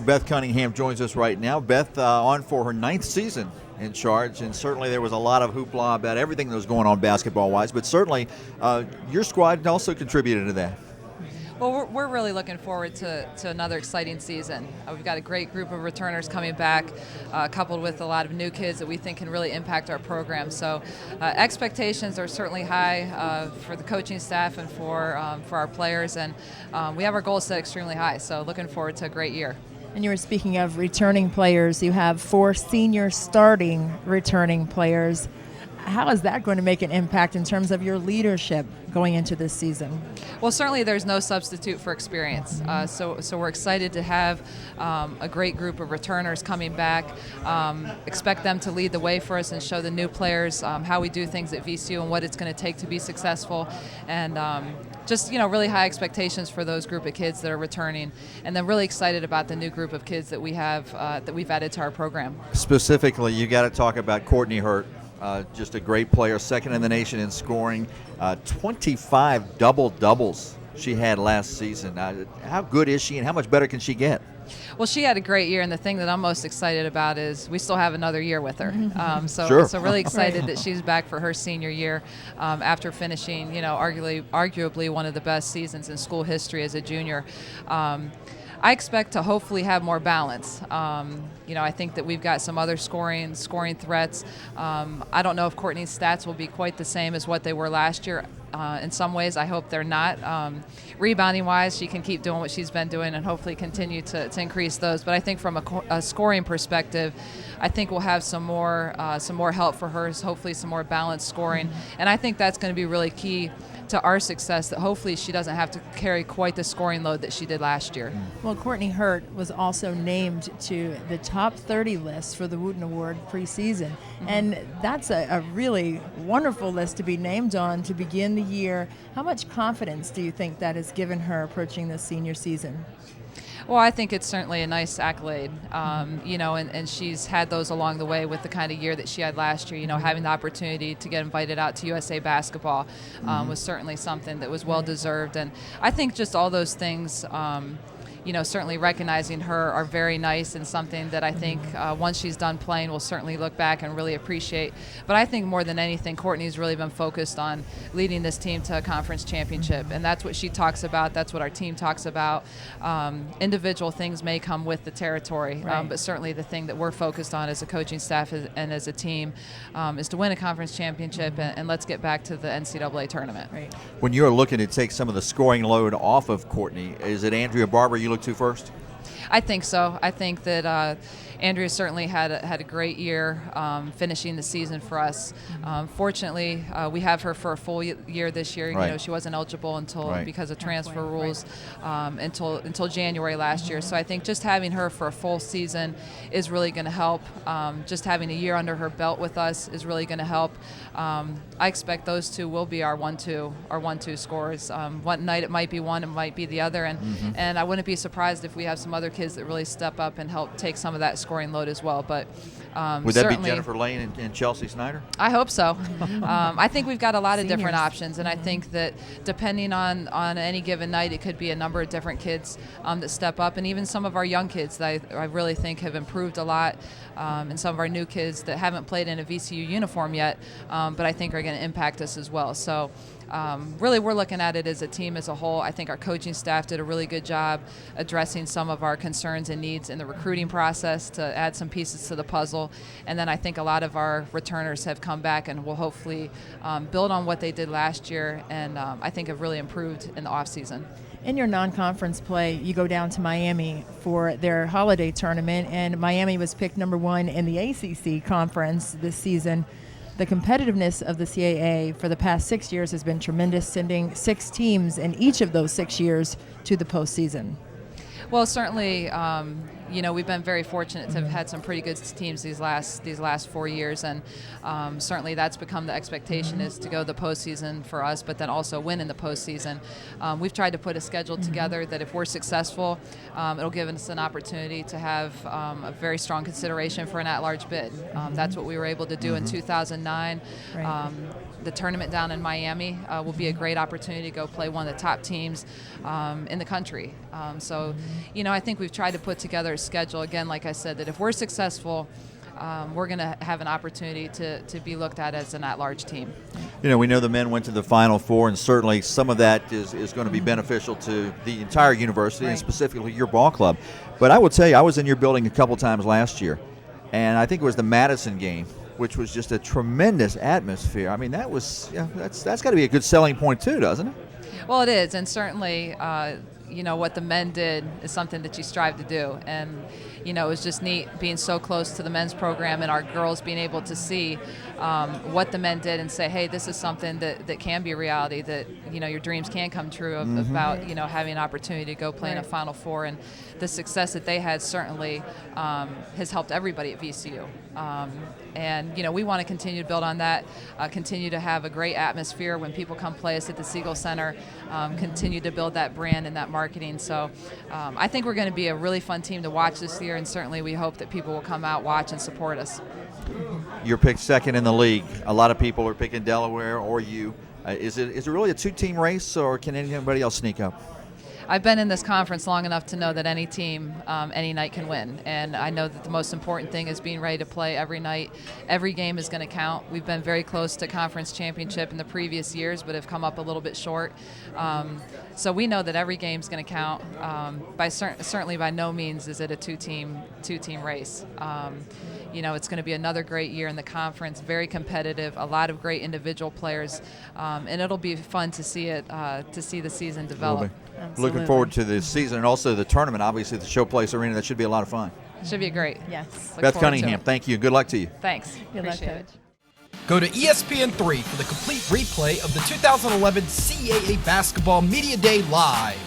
Beth Cunningham joins us right now. Beth on for her 9th season in charge, and certainly there was a lot of hoopla about everything that was going on basketball-wise, but certainly your squad also contributed to that. Well, we're really looking forward to another exciting season. We've got a great group of returners coming back, coupled with a lot of new kids that we think can really impact our program. So expectations are certainly high for the coaching staff and for our players, and we have our goals set extremely high. So looking forward to a great year. And you were speaking of returning players. You have 4 senior starting returning players. How is that going to make an impact in terms of your leadership going into this season? Well, certainly there's no substitute for experience. So we're excited to have a great group of returners coming back. Expect them to lead the way for us and show the new players how we do things at VCU and what it's going to take to be successful. And just really high expectations for those group of kids that are returning, and then really excited about the new group of kids that we have that we've added to our program. Specifically, you got to talk about Courtney Hurt. Just a great player, second in the nation in scoring, 25 double-doubles she had last season. How good is she, and how much better can she get? Well, she had a great year, and the thing that I'm most excited about is we still have another year with her. Sure. So really excited that she's back for her senior year after finishing, arguably one of the best seasons in school history as a junior. I expect to hopefully have more balance. I think that we've got some other scoring threats. I don't know if Courtney's stats will be quite the same as what they were last year. In some ways, I hope they're not. Rebounding-wise, she can keep doing what she's been doing and hopefully continue to increase those. But I think from a scoring perspective, I think we'll have some more help for her, hopefully some more balanced scoring. And I think that's going to be really key to our success, that hopefully she doesn't have to carry quite the scoring load that she did last year. Well, Courtney Hurt was also named to the top 30 list for the Wooten Award preseason. And that's a really wonderful list to be named on to begin the year. How much confidence do you think that has given her approaching the senior season? Well, I think it's certainly a nice accolade, and she's had those along the way with the kind of year that she had last year. Having the opportunity to get invited out to USA Basketball was certainly something that was well-deserved. And I think just all those things, certainly recognizing her are very nice, and something that I think once she's done playing, we'll certainly look back and really appreciate. But I think more than anything, Courtney's really been focused on leading this team to a conference championship, and that's what she talks about. That's what our team talks about. Individual things may come with the territory, but certainly the thing that we're focused on as a coaching staff and as a team is to win a conference championship, and let's get back to the NCAA tournament. Right. When you're looking to take some of the scoring load off of Courtney, is it Andrea Barber you look to first? I think so. I think that Andrea certainly had a great year finishing the season for us. Fortunately, we have her for a full year this year. Right. She wasn't eligible until because of transfer rules until January last year. So I think just having her for a full season is really going to help. Just having a year under her belt with us is really going to help. I expect those two will be our 1-2 scorers. One night it might be one, it might be the other, and I wouldn't be surprised if we have some other kids that really step up and help take some of that scoring load as well. But would that be Jennifer Lane and Chelsea Snyder? I hope so. I think we've got a lot of different Seniors. options, and I think that depending on any given night, it could be a number of different kids that step up, and even some of our young kids that I really think have improved a lot, and some of our new kids that haven't played in a VCU uniform yet, but I think are going to impact us as well. So really we're looking at it as a team as a whole. I think our coaching staff did a really good job addressing some of our concerns and needs in the recruiting process to add some pieces to the puzzle. And then I think a lot of our returners have come back and will hopefully build on what they did last year, and I think have really improved in the offseason. In your non-conference play, you go down to Miami for their holiday tournament, and Miami was picked number 1 in the ACC conference this season. The competitiveness of the CAA for the past 6 years has been tremendous, sending 6 teams in each of those 6 years to the postseason. Well, certainly, we've been very fortunate to have had some pretty good teams these last 4 years, and certainly that's become the expectation, is to go the postseason for us, but then also win in the postseason. We've tried to put a schedule together that if we're successful, it'll give us an opportunity to have a very strong consideration for an at-large bid. That's what we were able to do in 2009. Right. the tournament down in Miami will be a great opportunity to go play one of the top teams in the country. So, I think we've tried to put together a schedule, again, like I said, that if we're successful, we're going to have an opportunity to be looked at as an at-large team. We know the men went to the Final Four, and certainly some of that is going to be beneficial to the entire university, and specifically your ball club. But I will tell you, I was in your building a couple times last year, and I think it was the Madison game, which was just a tremendous atmosphere. I mean, that's got to be a good selling point too, doesn't it? Well, it is, and certainly, what the men did is something that you strive to do. And, it was just neat being so close to the men's program and our girls being able to see what the men did and say, hey, this is something that can be a reality, that, your dreams can come true about, having an opportunity to go play in a Final Four. And the success that they had certainly has helped everybody at VCU. And, we want to continue to build on that, continue to have a great atmosphere when people come play us at the Siegel Center, continue to build that brand and that marketing. So I think we're going to be a really fun team to watch this year, and certainly we hope that people will come out, watch, and support us. You're picked second in the league. A lot of people are picking Delaware or you. Is it really a two-team race, or can anybody else sneak up? I've been in this conference long enough to know that any team, any night can win. And I know that the most important thing is being ready to play every night. Every game is going to count. We've been very close to conference championship in the previous years, but have come up a little bit short. So we know that every game is going to count. Certainly by no means is it a two-team race. It's going to be another great year in the conference, very competitive, a lot of great individual players, and it'll be fun to see the season develop. Looking forward to the season and also the tournament, obviously, at the Showplace Arena. That should be a lot of fun. Should be great. Yes. Beth Cunningham, thank you. Good luck to you. Thanks. Good luck, Appreciate it. Go to ESPN3 for the complete replay of the 2011 CAA Basketball Media Day Live.